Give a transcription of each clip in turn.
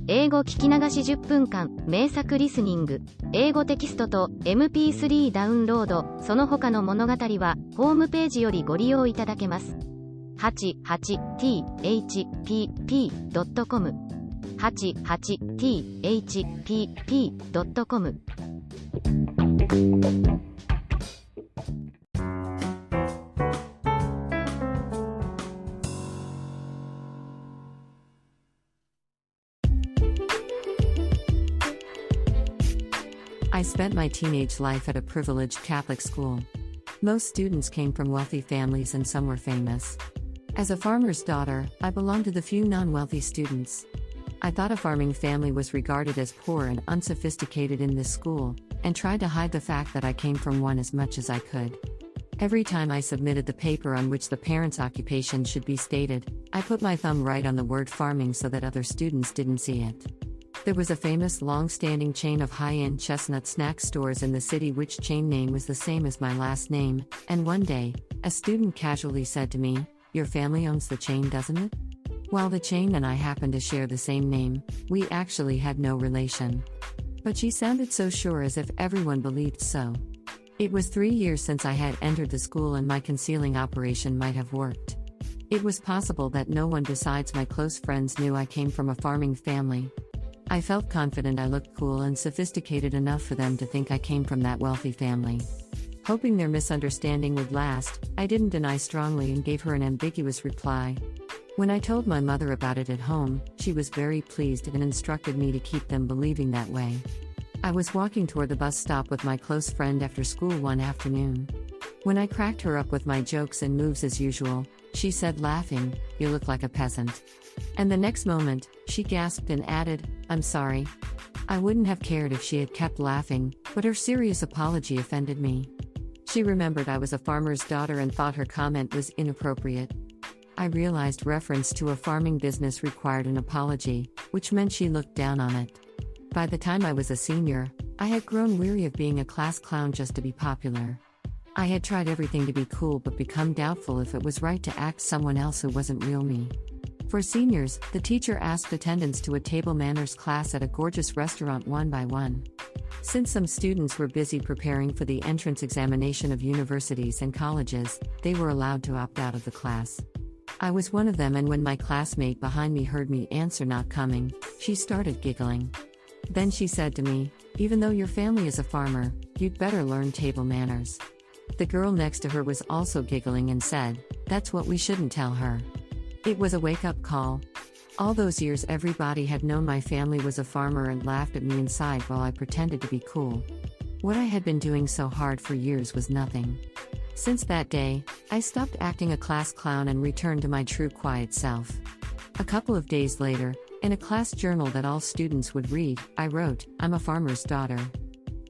英語聞き流し10分間、名作リスニング、英語テキストと MP3 ダウンロード、その他の物語は、ホームページよりご利用いただけます。88thpp.com 88thpp.com I spent my teenage life at a privileged Catholic school. Most students came from wealthy families and some were famous. As a farmer's daughter, I belonged to the few non-wealthy students. I thought a farming family was regarded as poor and unsophisticated in this school, and tried to hide the fact that I came from one as much as I could. Every time I submitted the paper on which the parents' occupation should be stated, I put my thumb right on the word farming so that other students didn't see it. There was a famous long-standing chain of high-end chestnut snack stores in the city which chain name was the same as my last name, and one day, a student casually said to me, "Your family owns the chain, doesn't it?" While the chain and I happened to share the same name, we actually had no relation. But she sounded so sure as if everyone believed so. It was 3 years since I had entered the school and my concealing operation might have worked. It was possible that no one besides my close friends knew I came from a farming family. I felt confident I looked cool and sophisticated enough for them to think I came from that wealthy family. Hoping their misunderstanding would last, I didn't deny strongly and gave her an ambiguous reply. When I told my mother about it at home, she was very pleased and instructed me to keep them believing that way. I was walking toward the bus stop with my close friend after school one afternoon. When I cracked her up with my jokes and moves as usual, she said laughing, "You look like a peasant." And the next moment, she gasped and added, "I'm sorry." I wouldn't have cared if she had kept laughing, but her serious apology offended me. She remembered I was a farmer's daughter and thought her comment was inappropriate. I realized reference to a farming business required an apology, which meant she looked down on it. By the time I was a senior, I had grown weary of being a class clown just to be popular. I had tried everything to be cool but become doubtful if it was right to act someone else who wasn't real me. For seniors, the teacher asked attendants to a table manners class at a gorgeous restaurant one by one. Since some students were busy preparing for the entrance examination of universities and colleges, they were allowed to opt out of the class. I was one of them, and when my classmate behind me heard me answer not coming, she started giggling. Then she said to me, "Even though your family is a farmer, you'd better learn table manners." The girl next to her was also giggling and said, "That's what we shouldn't tell her." It was a wake-up call. All those years everybody had known my family was a farmer and laughed at me inside while I pretended to be cool. What I had been doing so hard for years was nothing. Since that day, I stopped acting a class clown and returned to my true quiet self. A couple of days later, in a class journal that all students would read, I wrote, "I'm a farmer's daughter.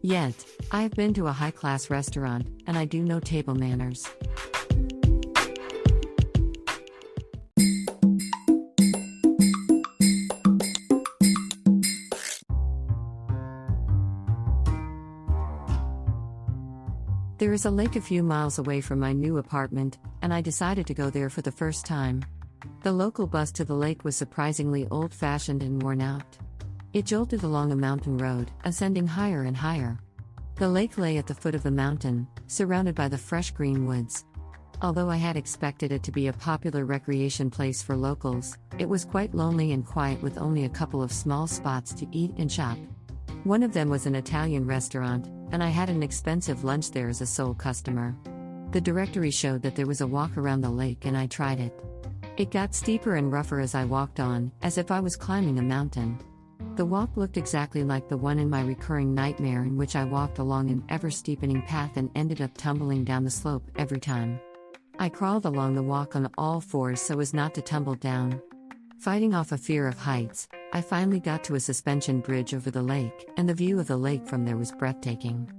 Yet, I have been to a high-class restaurant, and I do know table manners." There is a lake a few miles away from my new apartment, and I decided to go there for the first time. The local bus to the lake was surprisingly old-fashioned and worn out. It jolted along a mountain road, ascending higher and higher. The lake lay at the foot of the mountain, surrounded by the fresh green woods. Although I had expected it to be a popular recreation place for locals, it was quite lonely and quiet with only a couple of small spots to eat and shop. One of them was an Italian restaurant, and I had an expensive lunch there as a sole customer. The directory showed that there was a walk around the lake and I tried it. It got steeper and rougher as I walked on, as if I was climbing a mountain. The walk looked exactly like the one in my recurring nightmare, in which I walked along an ever-steepening path and ended up tumbling down the slope every time. I crawled along the walk on all fours so as not to tumble down. Fighting off a fear of heights, I finally got to a suspension bridge over the lake, and the view of the lake from there was breathtaking.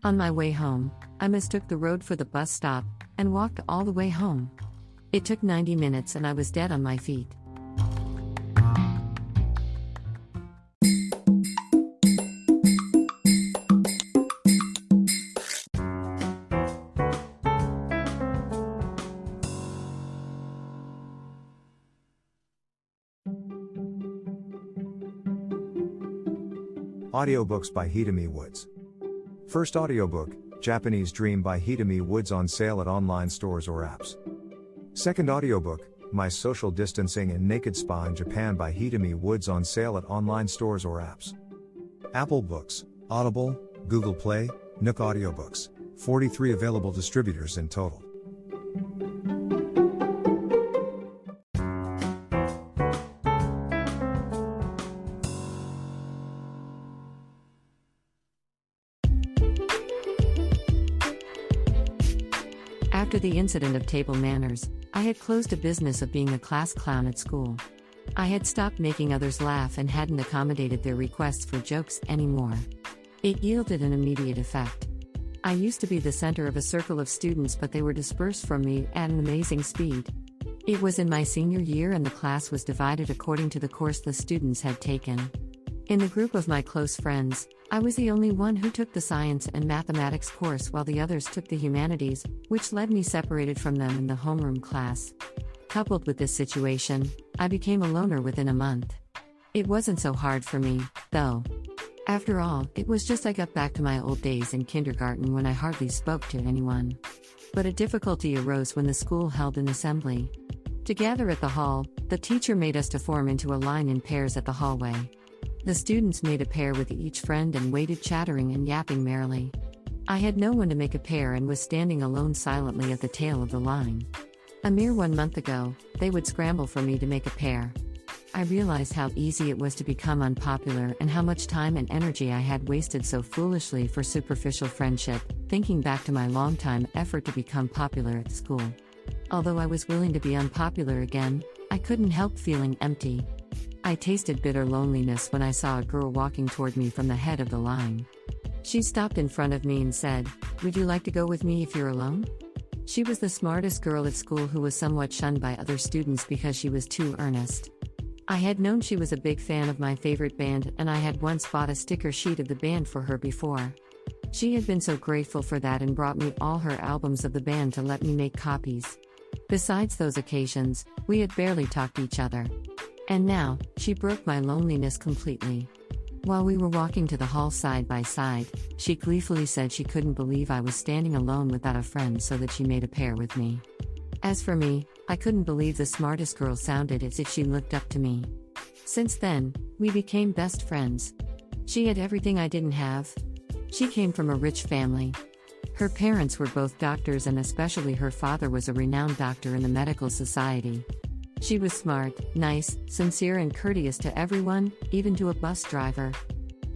On my way home, I mistook the road for the bus stop, and walked all the way home. It took 90 minutes and I was dead on my feet. Audiobooks by Hidemi Woods. First audiobook, Japanese Dream by Hidemi Woods, on sale at online stores or apps. Second audiobook, My Social Distancing and Naked Spa in Japan by Hidemi Woods, on sale at online stores or apps. Apple Books, Audible, Google Play, Nook Audiobooks, 43 available distributors in total. After the incident of table manners, I had closed a business of being a class clown at school. I had stopped making others laugh and hadn't accommodated their requests for jokes anymore. It yielded an immediate effect. I used to be the center of a circle of students, but they were dispersed from me at an amazing speed. It was in my senior year and the class was divided according to the course the students had taken. In the group of my close friends, I was the only one who took the science and mathematics course while the others took the humanities, which led me separated from them in the homeroom class. Coupled with this situation, I became a loner within a month. It wasn't so hard for me, though. After all, it was just I got back to my old days in kindergarten when I hardly spoke to anyone. But a difficulty arose when the school held an assembly. To gather at the hall, the teacher made us to form into a line in pairs at the hallway. The students made a pair with each friend and waited chattering and yapping merrily. I had no one to make a pair and was standing alone silently at the tail of the line. A mere 1 month ago, they would scramble for me to make a pair. I realized how easy it was to become unpopular and how much time and energy I had wasted so foolishly for superficial friendship, thinking back to my long-time effort to become popular at school. Although I was willing to be unpopular again, I couldn't help feeling empty. I tasted bitter loneliness when I saw a girl walking toward me from the head of the line. She stopped in front of me and said, "Would you like to go with me if you're alone?" She was the smartest girl at school who was somewhat shunned by other students because she was too earnest. I had known she was a big fan of my favorite band and I had once bought a sticker sheet of the band for her before. She had been so grateful for that and brought me all her albums of the band to let me make copies. Besides those occasions, we had barely talked to each other. And now, she broke my loneliness completely. While we were walking to the hall side by side, she gleefully said she couldn't believe I was standing alone without a friend, so that she made a pair with me. As for me, I couldn't believe the smartest girl sounded as if she looked up to me. Since then, we became best friends. She had everything I didn't have. She came from a rich family. Her parents were both doctors, and especially her father was a renowned doctor in the medical society. She was smart, nice, sincere and courteous to everyone, even to a bus driver.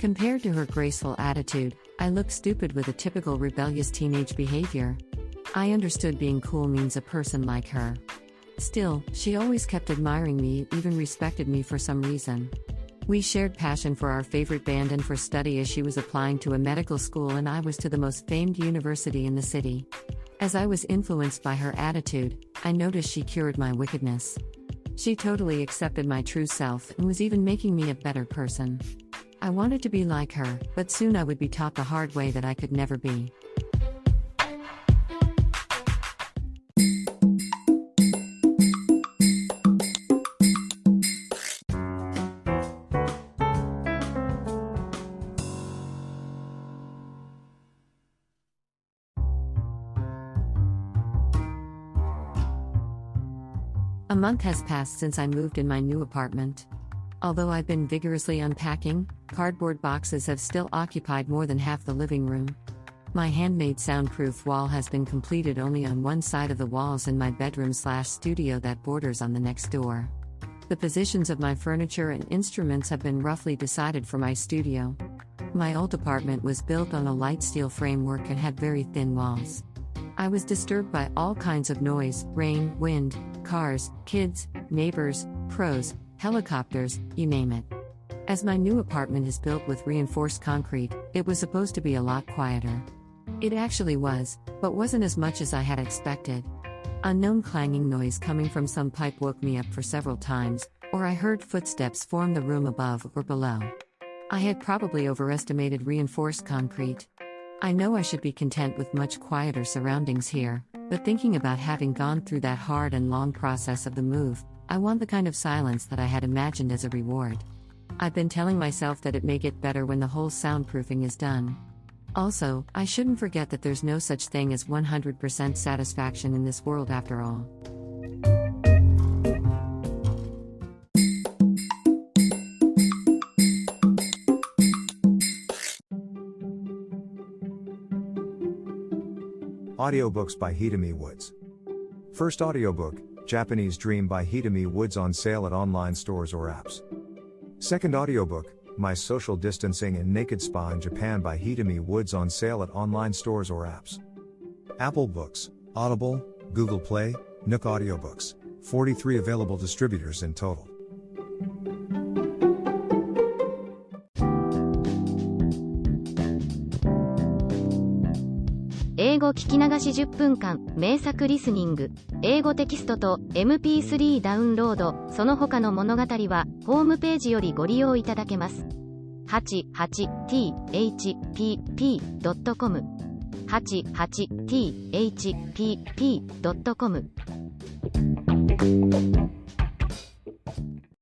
Compared to her graceful attitude, I looked stupid with a typical rebellious teenage behavior. I understood being cool means a person like her. Still, she always kept admiring me, even respected me for some reason. We shared passion for our favorite band and for study, as she was applying to a medical school and I was to the most famed university in the city. As I was influenced by her attitude, I noticed she cured my wickedness. She totally accepted my true self and was even making me a better person. I wanted to be like her, but soon I would be taught the hard way that I could never be. A month has passed since I moved in my new apartment. Although I've been vigorously unpacking, cardboard boxes have still occupied more than half the living room. My handmade soundproof wall has been completed only on one side of the walls in my bedroom/studio that borders on the next door. The positions of my furniture and instruments have been roughly decided for my studio. My old apartment was built on a light steel framework and had very thin walls. I was disturbed by all kinds of noise: rain, wind, cars, kids, neighbors, crows, helicopters, you name it. As my new apartment is built with reinforced concrete, it was supposed to be a lot quieter. It actually was, but wasn't as much as I had expected. Unknown clanging noise coming from some pipe woke me up for several times, or I heard footsteps form the room above or below. I had probably overestimated reinforced concrete. I know I should be content with much quieter surroundings here, but thinking about having gone through that hard and long process of the move, I want the kind of silence that I had imagined as a reward. I've been telling myself that it may get better when the whole soundproofing is done. Also, I shouldn't forget that there's no such thing as 100% satisfaction in this world after all. Audiobooks by Hidemi Woods. First audiobook, Japanese Dream by Hidemi Woods on sale at online stores or apps. Second audiobook, My Social Distancing and Naked Spa in Japan by Hidemi Woods on sale at online stores or apps. Apple Books, Audible, Google Play, Nook Audiobooks, 43 available distributors in total. 英語聞き流し10分間、名作リスニング、英語テキストと MP3 ダウンロード、その他の物語は、ホームページよりご利用いただけます。88thpp.com 88thpp.com